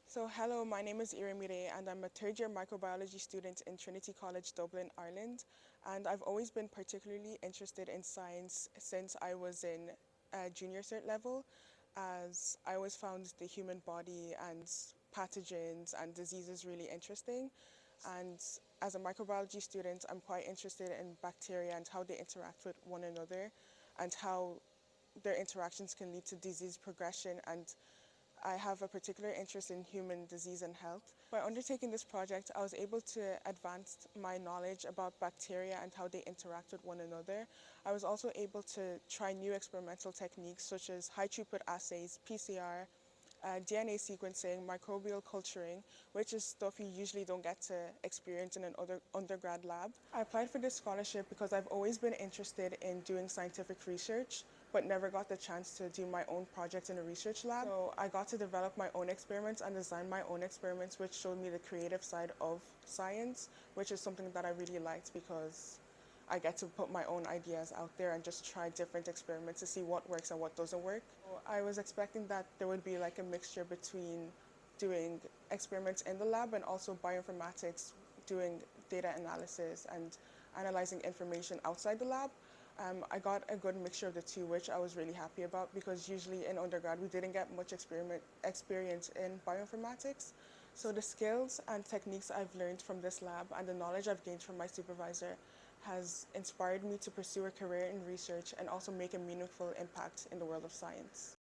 So hello, my name is Iremide and I'm a third year microbiology student in Trinity College, Dublin, Ireland. And I've always been particularly interested in science since I was in junior cert level, as I always found the human body and pathogens and diseases really interesting. And as a microbiology student, I'm quite interested in bacteria and how they interact with one another and how their interactions can lead to disease progression, and I have a particular interest in human disease and health. By undertaking this project, I was able to advance my knowledge about bacteria and how they interact with one another. I was also able to try new experimental techniques such as high throughput assays, PCR, DNA sequencing, microbial culturing, which is stuff you usually don't get to experience in an undergrad lab. I applied for this scholarship because I've always been interested in doing scientific research, but never got the chance to do my own project in a research lab. So I got to develop my own experiments and design my own experiments, which showed me the creative side of science, which is something that I really liked because I get to put my own ideas out there and just try different experiments to see what works and what doesn't work. So I was expecting that there would be like a mixture between doing experiments in the lab and also bioinformatics, doing data analysis and analyzing information outside the lab. I got a good mixture of the two, which I was really happy about because usually in undergrad we didn't get much experience in bioinformatics. So the skills and techniques I've learned from this lab and the knowledge I've gained from my supervisor has inspired me to pursue a career in research and also make a meaningful impact in the world of science.